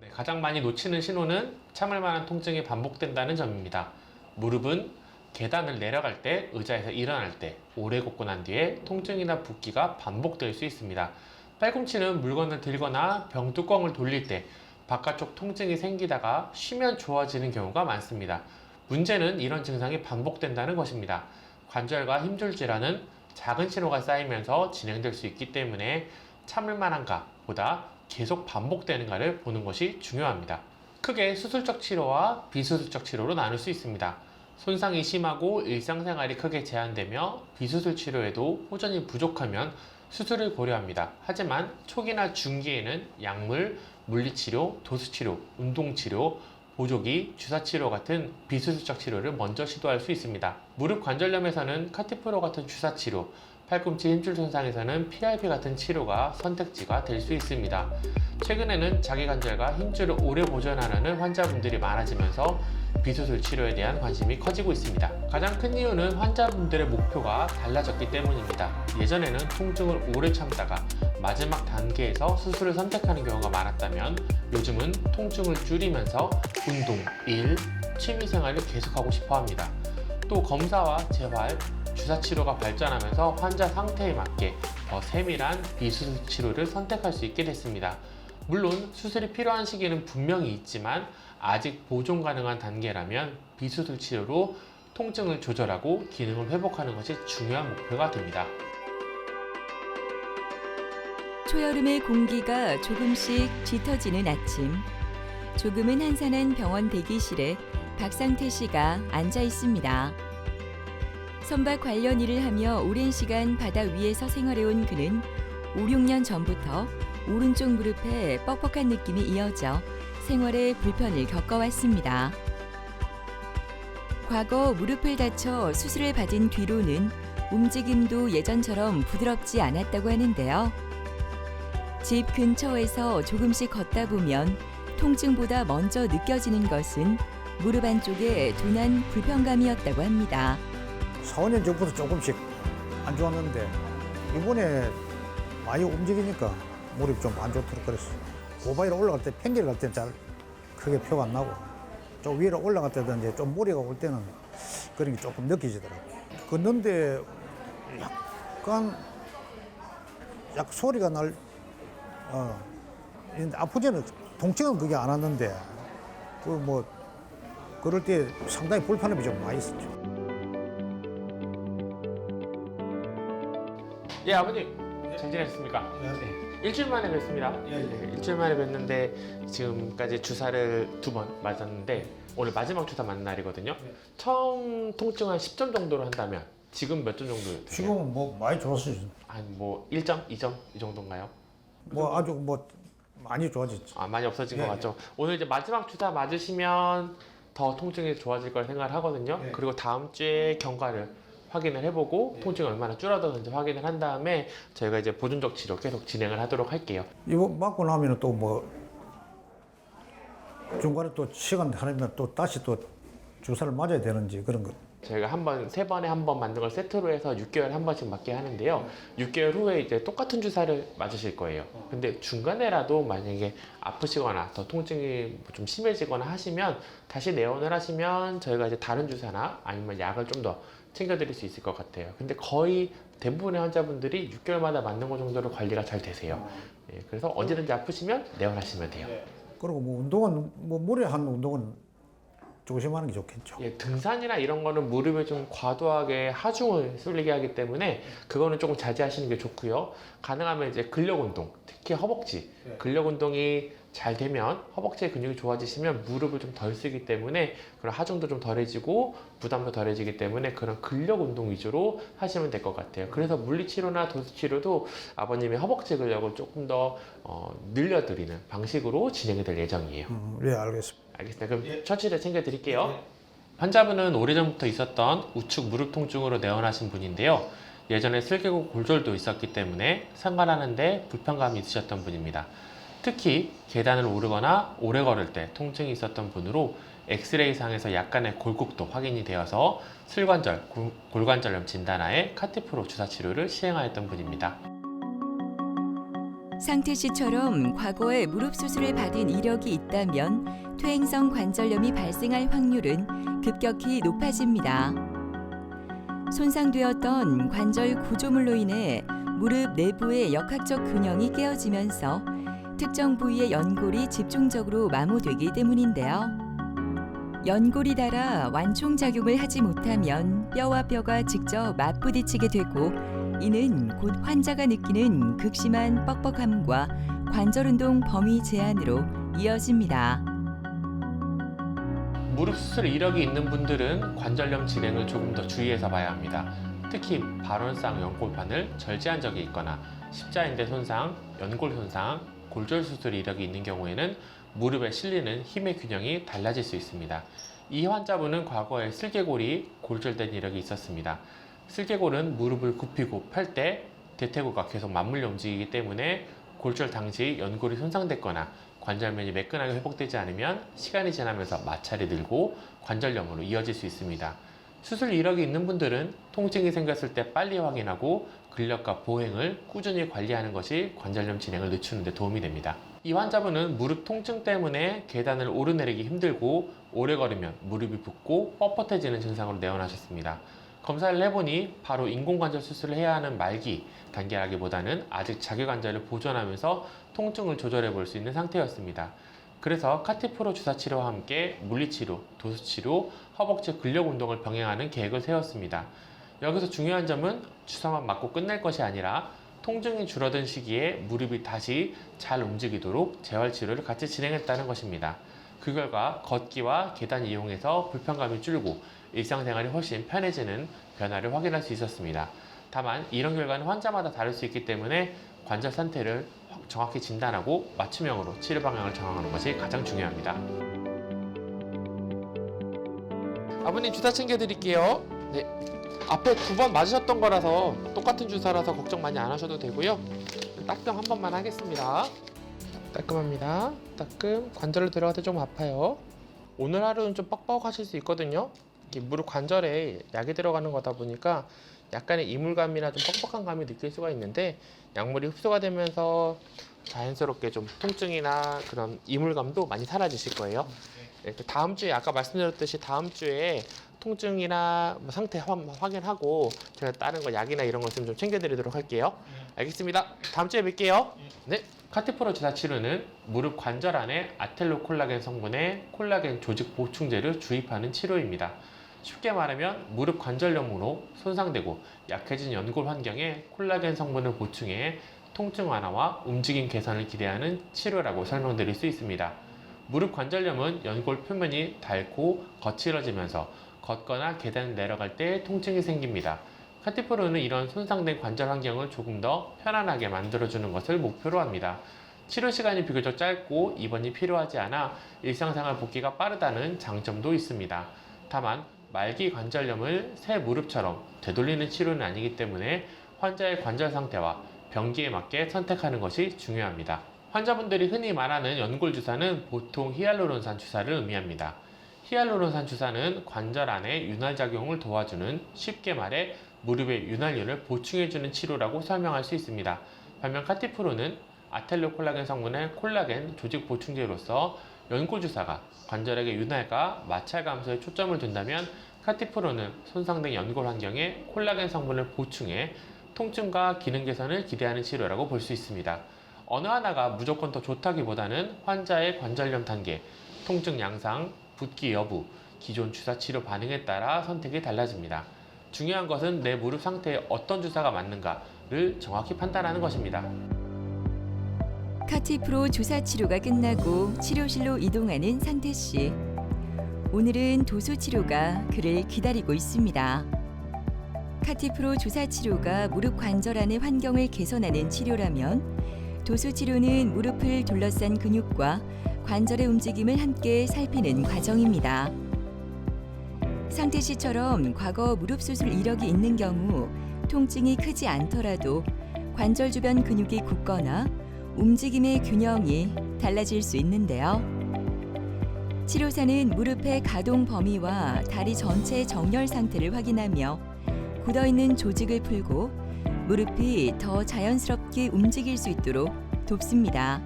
네, 가장 많이 놓치는 신호는 참을 만한 통증이 반복된다는 점입니다. 무릎은 계단을 내려갈 때, 의자에서 일어날 때, 오래 걷고 난 뒤에 통증이나 붓기가 반복될 수 있습니다. 팔꿈치는 물건을 들거나 병뚜껑을 돌릴 때 바깥쪽 통증이 생기다가 쉬면 좋아지는 경우가 많습니다. 문제는 이런 증상이 반복된다는 것입니다. 관절과 힘줄 질환은 작은 신호가 쌓이면서 진행될 수 있기 때문에 참을 만한가 보다 계속 반복되는가를 보는 것이 중요합니다. 크게 수술적 치료와 비수술적 치료로 나눌 수 있습니다. 손상이 심하고 일상생활이 크게 제한되며 비수술 치료에도 호전이 부족하면 수술을 고려합니다. 하지만 초기나 중기에는 약물, 물리치료, 도수치료, 운동치료, 보조기, 주사치료 같은 비수술적 치료를 먼저 시도할 수 있습니다. 무릎 관절염에서는 카티프로 같은 주사치료, 팔꿈치 힘줄 손상에서는 PRP 같은 치료가 선택지가 될 수 있습니다. 최근에는 자기 관절과 힘줄을 오래 보존하려는 환자분들이 많아지면서 비수술 치료에 대한 관심이 커지고 있습니다. 가장 큰 이유는 환자분들의 목표가 달라졌기 때문입니다. 예전에는 통증을 오래 참다가 마지막 단계에서 수술을 선택하는 경우가 많았다면 요즘은 통증을 줄이면서 운동, 일, 취미생활을 계속하고 싶어 합니다. 또 검사와 재활, 주사치료가 발전하면서 환자 상태에 맞게 더 세밀한 비수술 치료를 선택할 수 있게 됐습니다. 물론 수술이 필요한 시기는 분명히 있지만 아직 보존 가능한 단계라면 비수술 치료로 통증을 조절하고 기능을 회복하는 것이 중요한 목표가 됩니다.
초여름의 공기가 조금씩 짙어지는 아침. 조금은 한산한 병원 대기실에 박상태 씨가 앉아 있습니다. 선박 관련 일을 하며 오랜 시간 바다 위에서 생활해온 그는 5, 6년 전부터 오른쪽 무릎에 뻑뻑한 느낌이 이어져 생활에 불편을 겪어왔습니다. 과거 무릎을 다쳐 수술을 받은 뒤로는 움직임도 예전처럼 부드럽지 않았다고 하는데요. 집 근처에서 조금씩 걷다 보면 통증보다 먼저 느껴지는 것은 무릎 안쪽의 둔한 불편감이었다고 합니다.
4, 5년 전부터 조금씩 안 좋았는데 이번에 많이 움직이니까 무릎이 좀 안 좋도록 그랬어. 고바위로 올라갈 때 팽개를 갈 때는 잘 크게 표가 안 나고 좀 위로 올라갈 때도 이제 좀 무리가 올 때는 그런 게 조금 느껴지더라고요. 걷는데 약간 소리가 아프지는 통증은 그게 안 왔는데 그럴 때 상당히 불편함이 좀 많이 있었죠.
예, 아버님 잘 지내셨습니까? 네. 일주일 만에 뵀습니다. 네, 일주일 만에 뵀는데 지금까지 주사를 2번 맞았는데 오늘 마지막 주사 맞는 날이거든요. 처음 통증 한 10점 정도로 한다면 지금 몇 점 정도 돼요?
지금은 많이 좋았어요.
한 1점, 2점 이 정도인가요?
아주 많이 좋아졌죠.
많이 없어진 것
네,
같죠. 오늘 이제 마지막 주사 맞으시면 더 통증이 좋아질 걸 생각을 하거든요.
네.
그리고 다음 주에 경과를 확인을 해보고 통증이 얼마나 줄어들었는지 확인을 한 다음에 저희가 이제 보존적 치료 계속 진행을 하도록 할게요.
이거 맞고 나면은 또 중간에 또 시간 하면 또 다시 또 주사를 맞아야 되는지 그런 거
저희가 세 번에 한 번 맞는 걸 세트로 해서 6개월에 한 번씩 맞게 하는데요. 6개월 후에 이제 똑같은 주사를 맞으실 거예요. 근데 중간에라도 만약에 아프시거나 더 통증이 좀 심해지거나 하시면 다시 내원을 하시면 저희가 이제 다른 주사나 아니면 약을 좀 더 챙겨드릴 수 있을 것 같아요. 근데 거의 대부분의 환자분들이 6개월마다 맞는 것 정도로 관리가 잘 되세요. 예, 그래서 언제든지 아프시면 내원하시면 돼요.
그리고 뭐 운동은 뭐 무리한 운동은 조심하는 게 좋겠죠.
예, 등산이나 이런 거는 무릎에 좀 과도하게 하중을 쏠리게 하기 때문에 그거는 조금 자제하시는 게 좋고요. 가능하면 이제 근력 운동, 특히 허벅지, 근력 운동이 잘 되면 허벅지의 근육이 좋아지시면 무릎을 좀 덜 쓰기 때문에 그런 하중도 좀 덜해지고 부담도 덜해지기 때문에 그런 근력 운동 위주로 하시면 될 것 같아요. 그래서 물리치료나 도수치료도 아버님의 허벅지 근력을 조금 더 늘려드리는 방식으로 진행이 될 예정이에요.
예, 알겠습니다.
알겠습니다. 그럼 처치를 챙겨드릴게요. 환자분은 오래전부터 있었던 우측 무릎 통증으로 내원하신 분인데요. 예전에 슬개골 골절도 있었기 때문에 생활하는데 불편감이 있으셨던 분입니다. 특히 계단을 오르거나 오래 걸을 때 통증이 있었던 분으로 엑스레이상에서 약간의 골국도 확인이 되어서 슬관절, 골관절염 진단하에 카티프로 주사 치료를 시행하였던 분입니다.
상태 씨처럼 과거에 무릎 수술을 받은 이력이 있다면 퇴행성 관절염이 발생할 확률은 급격히 높아집니다. 손상되었던 관절 구조물로 인해 무릎 내부의 역학적 균형이 깨어지면서 특정 부위의 연골이 집중적으로 마모되기 때문인데요. 연골이 닳아 완충작용을 하지 못하면 뼈와 뼈가 직접 맞부딪히게 되고 이는 곧 환자가 느끼는 극심한 뻑뻑함과 관절운동 범위 제한으로 이어집니다.
무릎 수술 이력이 있는 분들은 관절염 진행을 조금 더 주의해서 봐야 합니다. 특히 발원상 연골판을 절제한 적이 있거나 십자인대 손상, 연골 손상, 골절 수술 이력이 있는 경우에는 무릎에 실리는 힘의 균형이 달라질 수 있습니다. 이 환자분은 과거에 슬개골이 골절된 이력이 있었습니다. 슬개골은 무릎을 굽히고 펼 때 대퇴골과 계속 맞물려 움직이기 때문에 골절 당시 연골이 손상됐거나 관절면이 매끈하게 회복되지 않으면 시간이 지나면서 마찰이 늘고 관절염으로 이어질 수 있습니다. 수술 이력이 있는 분들은 통증이 생겼을 때 빨리 확인하고 근력과 보행을 꾸준히 관리하는 것이 관절염 진행을 늦추는 데 도움이 됩니다. 이 환자분은 무릎 통증 때문에 계단을 오르내리기 힘들고 오래 걸으면 무릎이 붓고 뻣뻣해지는 증상으로 내원하셨습니다. 검사를 해보니 바로 인공관절 수술을 해야 하는 말기 단계라기보다는 아직 자기 관절을 보존하면서 통증을 조절해 볼 수 있는 상태였습니다. 그래서 카티프로 주사치료와 함께 물리치료, 도수치료, 허벅지 근력 운동을 병행하는 계획을 세웠습니다. 여기서 중요한 점은 주사만 맞고 끝낼 것이 아니라 통증이 줄어든 시기에 무릎이 다시 잘 움직이도록 재활치료를 같이 진행했다는 것입니다. 그 결과 걷기와 계단 이용해서 불편감이 줄고 일상생활이 훨씬 편해지는 변화를 확인할 수 있었습니다. 다만 이런 결과는 환자마다 다를 수 있기 때문에 관절 상태를 정확히 진단하고 맞춤형으로 치료 방향을 정하는 것이 가장 중요합니다. 아버님 주사 챙겨드릴게요. 네, 앞에 2번 맞으셨던 거라서 똑같은 주사라서 걱정 많이 안 하셔도 되고요. 따끔 한 번만 하겠습니다. 따끔합니다. 따끔. 관절로 들어갈 때 조금 아파요. 오늘 하루는 좀 뻑뻑하실 수 있거든요. 무릎 관절에 약이 들어가는 거다 보니까 약간의 이물감이나 좀 뻑뻑한 감이 느낄 수가 있는데 약물이 흡수가 되면서 자연스럽게 좀 통증이나 그런 이물감도 많이 사라지실 거예요. 네, 다음 주에 아까 말씀드렸듯이 다음 주에 통증이나 뭐 상태 확인하고 제가 다른 거 약이나 이런 것 좀 챙겨드리도록 할게요. 알겠습니다. 다음 주에 뵐게요. 네. 카티프로 주사 치료는 무릎 관절 안에 아텔로 콜라겐 성분의 콜라겐 조직 보충제를 주입하는 치료입니다. 쉽게 말하면 무릎 관절염으로 손상되고 약해진 연골 환경에 콜라겐 성분을 보충해 통증 완화와 움직임 개선을 기대하는 치료라고 설명드릴 수 있습니다. 무릎 관절염은 연골 표면이 닳고 거칠어지면서 걷거나 계단을 내려갈 때 통증이 생깁니다. 카티프로는 이런 손상된 관절 환경을 조금 더 편안하게 만들어주는 것을 목표로 합니다. 치료 시간이 비교적 짧고 입원이 필요하지 않아 일상생활 복귀가 빠르다는 장점도 있습니다. 다만 말기 관절염을 새 무릎처럼 되돌리는 치료는 아니기 때문에 환자의 관절 상태와 병기에 맞게 선택하는 것이 중요합니다. 환자분들이 흔히 말하는 연골 주사는 보통 히알루론산 주사를 의미합니다. 히알루론산 주사는 관절 안에 윤활 작용을 도와주는, 쉽게 말해 무릎의 윤활유를 보충해주는 치료라고 설명할 수 있습니다. 반면 카티프로는 아텔로 콜라겐 성분의 콜라겐 조직 보충제로서 연골 주사가 관절액의 윤활과 마찰 감소에 초점을 둔다면, 카티프로는 손상된 연골 환경에 콜라겐 성분을 보충해 통증과 기능 개선을 기대하는 치료라고 볼 수 있습니다. 어느 하나가 무조건 더 좋다기보다는 환자의 관절염 단계, 통증 양상, 붓기 여부, 기존 주사 치료 반응에 따라 선택이 달라집니다. 중요한 것은 내 무릎 상태에 어떤 주사가 맞는가를 정확히 판단하는 것입니다.
카티프로 주사 치료가 끝나고 치료실로 이동하는 상태 씨. 오늘은 도수 치료가 그를 기다리고 있습니다. 카티프로 주사 치료가 무릎 관절 안의 환경을 개선하는 치료라면, 도수 치료는 무릎을 둘러싼 근육과 관절의 움직임을 함께 살피는 과정입니다. 상태 씨처럼 과거 무릎 수술 이력이 있는 경우 통증이 크지 않더라도 관절 주변 근육이 굳거나 움직임의 균형이 달라질 수 있는데요. 치료사는 무릎의 가동 범위와 다리 전체의 정렬 상태를 확인하며 굳어있는 조직을 풀고 무릎이 더 자연스럽게 움직일 수 있도록 돕습니다.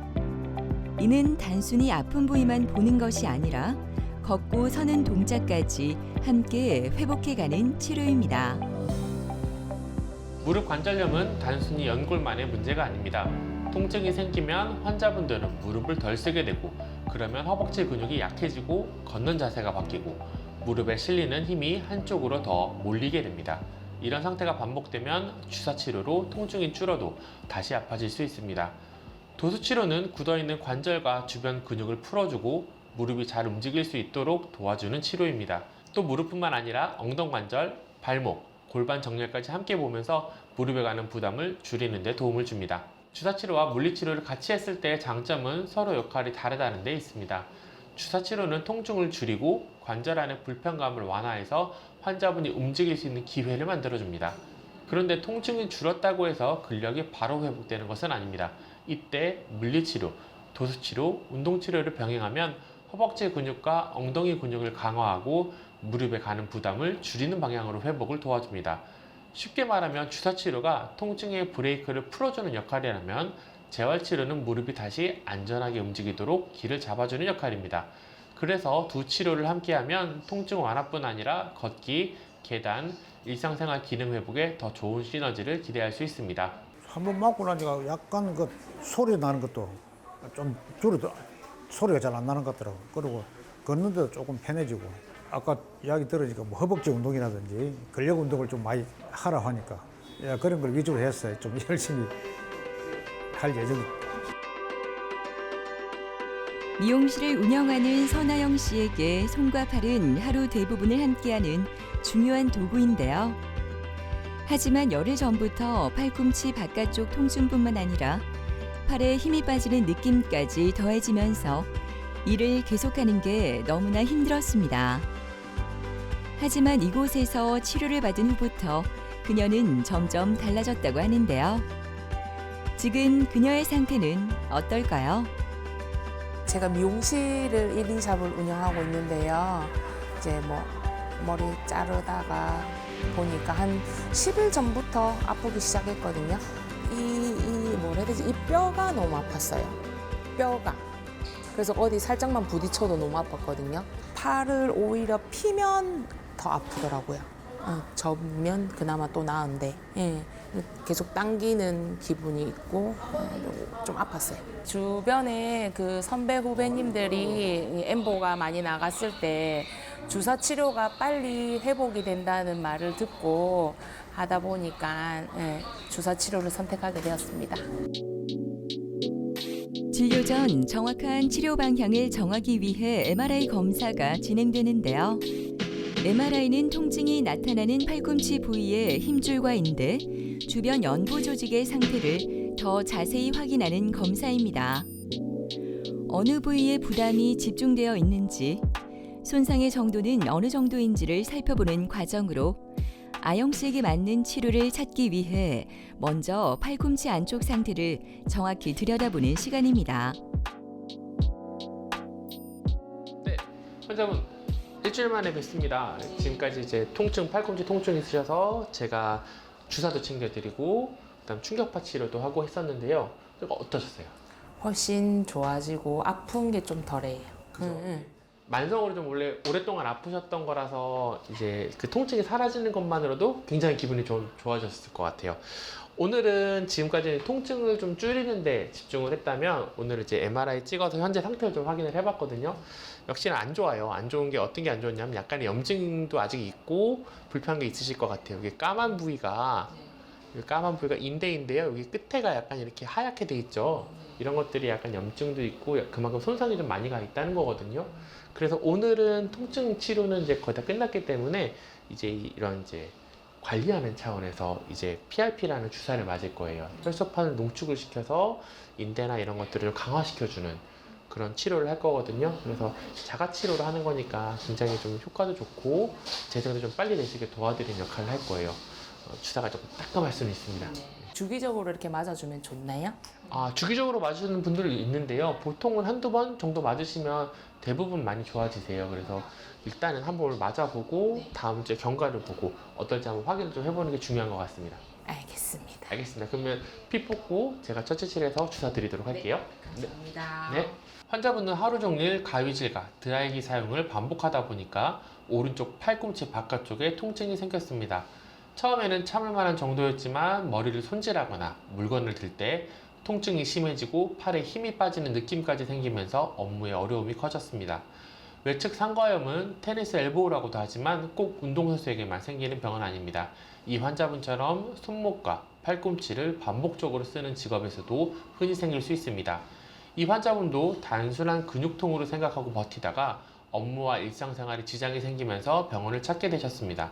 이는 단순히 아픈 부위만 보는 것이 아니라 걷고 서는 동작까지 함께 회복해가는 치료입니다.
무릎 관절염은 단순히 연골만의 문제가 아닙니다. 통증이 생기면 환자분들은 무릎을 덜 쓰게 되고, 그러면 허벅지 근육이 약해지고 걷는 자세가 바뀌고 무릎에 실리는 힘이 한쪽으로 더 몰리게 됩니다. 이런 상태가 반복되면 주사 치료로 통증이 줄어도 다시 아파질 수 있습니다. 도수 치료는 굳어있는 관절과 주변 근육을 풀어주고 무릎이 잘 움직일 수 있도록 도와주는 치료입니다. 또 무릎뿐만 아니라 엉덩관절, 발목, 골반 정렬까지 함께 보면서 무릎에 가는 부담을 줄이는 데 도움을 줍니다. 주사치료와 물리치료를 같이 했을 때의 장점은 서로 역할이 다르다는 데 있습니다. 주사치료는 통증을 줄이고 관절 안의 불편감을 완화해서 환자분이 움직일 수 있는 기회를 만들어줍니다. 그런데 통증이 줄었다고 해서 근력이 바로 회복되는 것은 아닙니다. 이때 물리치료, 도수치료, 운동치료를 병행하면 허벅지 근육과 엉덩이 근육을 강화하고 무릎에 가는 부담을 줄이는 방향으로 회복을 도와줍니다. 쉽게 말하면 주사치료가 통증의 브레이크를 풀어주는 역할이라면, 재활치료는 무릎이 다시 안전하게 움직이도록 길을 잡아주는 역할입니다. 그래서 두 치료를 함께하면 통증 완화뿐 아니라 걷기, 계단, 일상생활 기능 회복에 더 좋은 시너지를 기대할 수 있습니다.
한번 맞고 나니까 약간 그 소리 나는 것도 좀 줄어도 소리가 잘 안 나는 것 같더라고. 그리고 걷는데도 조금 편해지고, 아까 이야기 들으니까 뭐 허벅지 운동이라든지 근력 운동을 좀 많이 하라 하니까 그런 걸 위주로 했어요. 좀 열심히 할 예정입니다.
미용실을 운영하는 선아영 씨에게 손과 팔은 하루 대부분을 함께하는 중요한 도구인데요. 하지만 열흘 전부터 팔꿈치 바깥쪽 통증뿐만 아니라 팔에 힘이 빠지는 느낌까지 더해지면서 일을 계속하는 게 너무나 힘들었습니다. 하지만 이곳에서 치료를 받은 후부터 그녀는 점점 달라졌다고 하는데요. 지금 그녀의 상태는 어떨까요?
제가 미용실을 1인 샵을 운영하고 있는데요. 이제 뭐 머리 자르다가 보니까 한 10일 전부터 아프기 시작했거든요. 뭐라 해야 되지? 이 뼈가 너무 아팠어요. 뼈가. 그래서 어디 살짝만 부딪혀도 너무 아팠거든요. 팔을 오히려 피면 더 아프더라고요. 접으면 그나마 또 나은데, 예, 계속 당기는 기분이 있고 좀 아팠어요. 주변에 그 선배 후배님들이 엠보가 많이 나갔을 때 주사 치료가 빨리 회복이 된다는 말을 듣고 하다 보니까 주사 치료를 선택하게 되었습니다.
진료 전 정확한 치료 방향을 정하기 위해 MRI 검사가 진행되는데요. MRI는 통증이 나타나는 팔꿈치 부위의 힘줄과 인대, 주변 연부 조직의 상태를 더 자세히 확인하는 검사입니다. 어느 부위에 부담이 집중되어 있는지, 손상의 정도는 어느 정도인지를 살펴보는 과정으로 아영 씨에게 맞는 치료를 찾기 위해 먼저 팔꿈치 안쪽 상태를 정확히 들여다보는 시간입니다.
네, 환자분 일주일 만에 뵙습니다. 지금까지 이제 통증, 팔꿈치 통증 있으셔서 제가 주사도 챙겨드리고 그다음 충격파 치료도 하고 했었는데요. 어떠셨어요?
훨씬 좋아지고 아픈 게 좀 덜해요.
만성으로 좀 원래 오랫동안 아프셨던 거라서 이제 그 통증이 사라지는 것만으로도 굉장히 기분이 좀 좋아졌을 것 같아요. 오늘은 지금까지 통증을 좀 줄이는데 집중을 했다면 오늘 이제 MRI 찍어서 현재 상태를 좀 확인을 해봤거든요. 역시나 안 좋아요. 안 좋은 게 어떤 게 안 좋냐면 약간의 염증도 아직 있고 불편한 게 있으실 것 같아요. 이게 까만 부위가 인대인데요. 여기 끝에가 약간 이렇게 하얗게 돼 있죠. 이런 것들이 약간 염증도 있고 그만큼 손상이 좀 많이 가 있다는 거거든요. 그래서 오늘은 통증 치료는 이제 거의 다 끝났기 때문에 이제 이런 이제 관리하는 차원에서 이제 PRP라는 주사를 맞을 거예요. 혈소판을 농축을 시켜서 인대나 이런 것들을 좀 강화시켜주는 그런 치료를 할 거거든요. 그래서 자가 치료를 하는 거니까 굉장히 좀 효과도 좋고 재생도 좀 빨리 될 수 있게 도와드리는 역할을 할 거예요. 주사가 조금 따끔할 수는 있습니다.
주기적으로 이렇게 맞아주면 좋나요?
주기적으로 맞으시는 분들이 있는데요. 보통은 한두 번 정도 맞으시면 대부분 많이 좋아지세요. 그래서 일단은 한 번을 맞아보고 다음 주에 경과를 보고 어떨지 한번 확인을 좀 해보는 게 중요한 것 같습니다.
알겠습니다.
알겠습니다. 그러면 피 뽑고 제가 첫 치료해서 주사 드리도록 할게요.
감사합니다.
네. 환자분은 하루 종일 가위질과 드라이기 사용을 반복하다 보니까 오른쪽 팔꿈치 바깥쪽에 통증이 생겼습니다. 처음에는 참을 만한 정도였지만 머리를 손질하거나 물건을 들 때 통증이 심해지고 팔에 힘이 빠지는 느낌까지 생기면서 업무에 어려움이 커졌습니다. 외측 상과염은 테니스 엘보우라고도 하지만 꼭 운동선수에게만 생기는 병은 아닙니다. 이 환자분처럼 손목과 팔꿈치를 반복적으로 쓰는 직업에서도 흔히 생길 수 있습니다. 이 환자분도 단순한 근육통으로 생각하고 버티다가 업무와 일상생활에 지장이 생기면서 병원을 찾게 되셨습니다.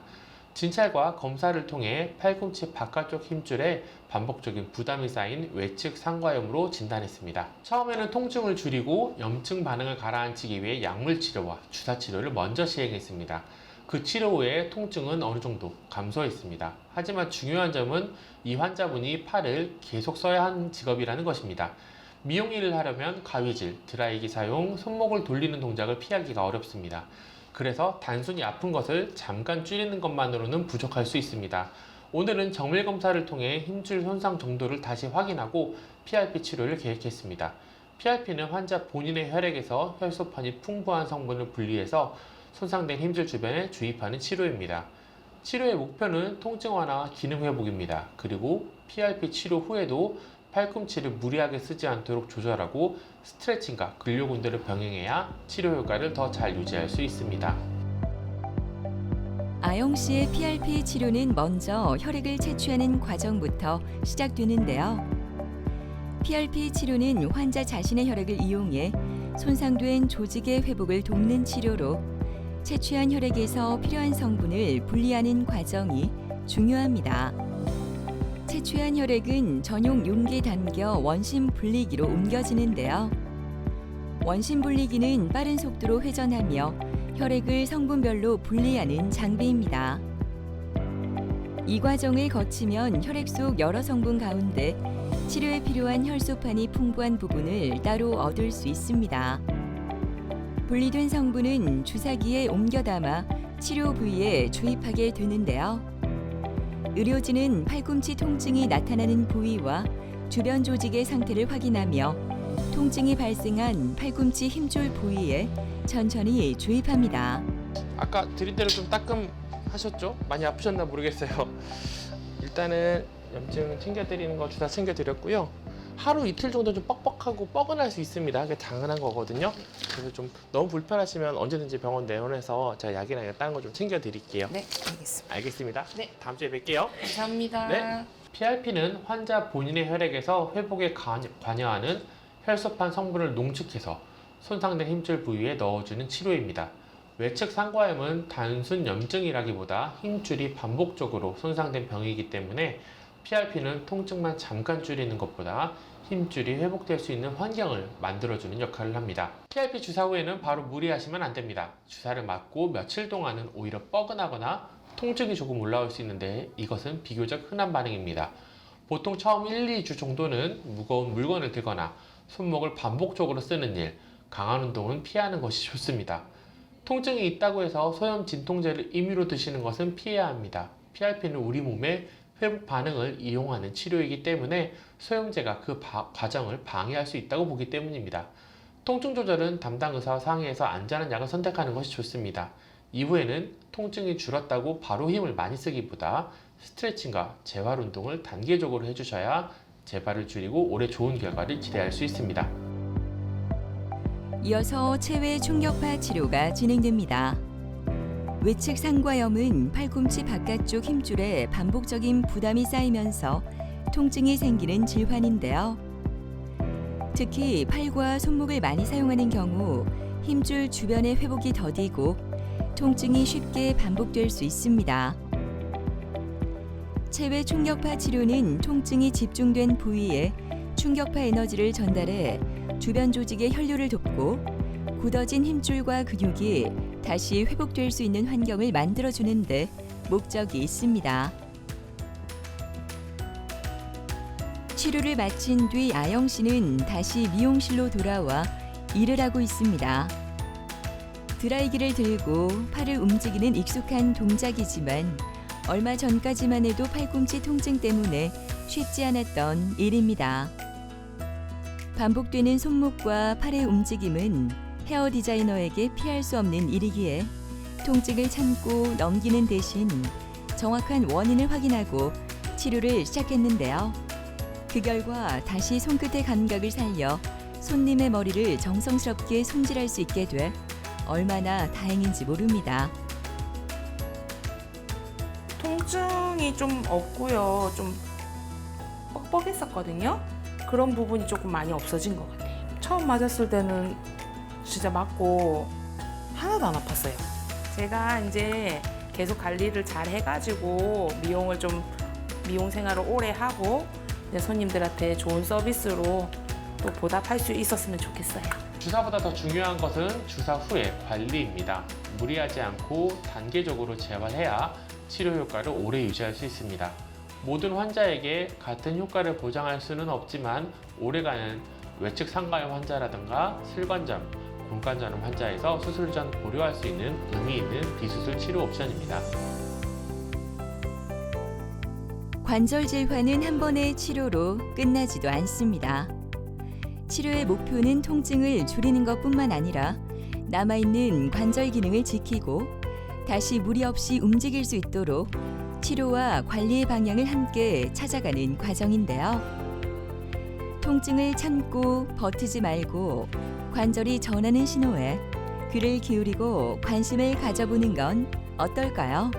진찰과 검사를 통해 팔꿈치 바깥쪽 힘줄에 반복적인 부담이 쌓인 외측 상과염으로 진단했습니다. 처음에는 통증을 줄이고 염증 반응을 가라앉히기 위해 약물 치료와 주사 치료를 먼저 시행했습니다. 그 치료 후에 통증은 어느 정도 감소했습니다. 하지만 중요한 점은 이 환자분이 팔을 계속 써야 하는 직업이라는 것입니다. 미용 일을 하려면 가위질, 드라이기 사용, 손목을 돌리는 동작을 피하기가 어렵습니다. 그래서 단순히 아픈 것을 잠깐 줄이는 것만으로는 부족할 수 있습니다. 오늘은 정밀 검사를 통해 힘줄 손상 정도를 다시 확인하고 PRP 치료를 계획했습니다. PRP는 환자 본인의 혈액에서 혈소판이 풍부한 성분을 분리해서 손상된 힘줄 주변에 주입하는 치료입니다. 치료의 목표는 통증 완화와 기능 회복입니다. 그리고 PRP 치료 후에도 팔꿈치를 무리하게 쓰지 않도록 조절하고 스트레칭과 근력 운동을 병행해야 치료 효과를 더 잘 유지할 수 있습니다.
아영 씨의 PRP 치료는 먼저 혈액을 채취하는 과정부터 시작되는데요. PRP 치료는 환자 자신의 혈액을 이용해 손상된 조직의 회복을 돕는 치료로 채취한 혈액에서 필요한 성분을 분리하는 과정이 중요합니다. 채취한 혈액은 전용 용기에 담겨 원심 분리기로 옮겨지는데요. 원심 분리기는 빠른 속도로 회전하며 혈액을 성분별로 분리하는 장비입니다. 이 과정을 거치면 혈액 속 여러 성분 가운데 치료에 필요한 혈소판이 풍부한 부분을 따로 얻을 수 있습니다. 분리된 성분은 주사기에 옮겨 담아 치료 부위에 주입하게 되는데요. 의료진은 팔꿈치 통증이 나타나는 부위와 주변 조직의 상태를 확인하며 통증이 발생한 팔꿈치 힘줄 부위에 천천히 주입합니다.
아까 드린 대로 좀 따끔하셨죠? 많이 아프셨나 모르겠어요. 일단은 염증 챙겨드리는 거 주사 챙겨드렸고요. 하루 이틀 정도 좀 뻑뻑하고 뻐근할 수 있습니다. 그게 당연한 거거든요. 그래서 좀 너무 불편하시면 언제든지 병원 내원해서 제가 약이나 다른 거 좀 챙겨드릴게요.
네, 알겠습니다.
알겠습니다.
네.
다음 주에 뵐게요.
감사합니다.
네. PRP는 환자 본인의 혈액에서 회복에 관여하는 혈소판 성분을 농축해서 손상된 힘줄 부위에 넣어주는 치료입니다. 외측 상과염은 단순 염증이라기보다 힘줄이 반복적으로 손상된 병이기 때문에 PRP는 통증만 잠깐 줄이는 것보다 힘줄이 회복될 수 있는 환경을 만들어주는 역할을 합니다. PRP 주사 후에는 바로 무리하시면 안 됩니다. 주사를 맞고 며칠 동안은 오히려 뻐근하거나 통증이 조금 올라올 수 있는데 이것은 비교적 흔한 반응입니다. 보통 처음 1, 2주 정도는 무거운 물건을 들거나 손목을 반복적으로 쓰는 일, 강한 운동은 피하는 것이 좋습니다. 통증이 있다고 해서 소염 진통제를 임의로 드시는 것은 피해야 합니다. PRP는 우리 몸의 회복 반응을 이용하는 치료이기 때문에 소염제가 그 과정을 방해할 수 있다고 보기 때문입니다. 통증 조절은 담당 의사와 상의해서 안전한 약을 선택하는 것이 좋습니다. 이후에는 통증이 줄었다고 바로 힘을 많이 쓰기보다 스트레칭과 재활 운동을 단계적으로 해주셔야 재발을 줄이고 오래 좋은 결과를 기대할 수 있습니다.
이어서 체외 충격파 치료가 진행됩니다. 외측 상과염은 팔꿈치 바깥쪽 힘줄에 반복적인 부담이 쌓이면서 통증이 생기는 질환인데요. 특히 팔과 손목을 많이 사용하는 경우 힘줄 주변의 회복이 더디고 통증이 쉽게 반복될 수 있습니다. 체외 충격파 치료는 통증이 집중된 부위에 충격파 에너지를 전달해 주변 조직의 혈류를 돕고 굳어진 힘줄과 근육이 다시 회복될 수 있는 환경을 만들어주는 데 목적이 있습니다. 치료를 마친 뒤 아영 씨는 다시 미용실로 돌아와 일을 하고 있습니다. 드라이기를 들고 팔을 움직이는 익숙한 동작이지만 얼마 전까지만 해도 팔꿈치 통증 때문에 쉽지 않았던 일입니다. 반복되는 손목과 팔의 움직임은 헤어 디자이너에게 피할 수 없는 일이기에 통증을 참고 넘기는 대신 정확한 원인을 확인하고 치료를 시작했는데요. 그 결과 다시 손끝의 감각을 살려 손님의 머리를 정성스럽게 손질할 수 있게 돼 얼마나 다행인지 모릅니다.
통증이 좀 없고요. 좀 뻑뻑했었거든요. 그런 부분이 조금 많이 없어진 것 같아요. 처음 맞았을 때는 진짜 맞고 하나도 안 아팠어요. 제가 이제 계속 관리를 잘 해가지고 미용 생활을 오래 하고 이제 손님들한테 좋은 서비스로 또 보답할 수 있었으면 좋겠어요.
주사보다 더 중요한 것은 주사 후의 관리입니다. 무리하지 않고 단계적으로 재활해야 치료 효과를 오래 유지할 수 있습니다. 모든 환자에게 같은 효과를 보장할 수는 없지만 오래가는 외측 상가염 환자라든가 슬관점, 골관절염 환자에서 수술 전 고려할 수 있는 의미 있는 비수술 치료 옵션입니다.
관절 질환은 한 번의 치료로 끝나지도 않습니다. 치료의 목표는 통증을 줄이는 것뿐만 아니라 남아있는 관절 기능을 지키고 다시 무리 없이 움직일 수 있도록 치료와 관리의 방향을 함께 찾아가는 과정인데요. 통증을 참고 버티지 말고 관절이 전하는 신호에 귀를 기울이고 관심을 가져보는 건 어떨까요?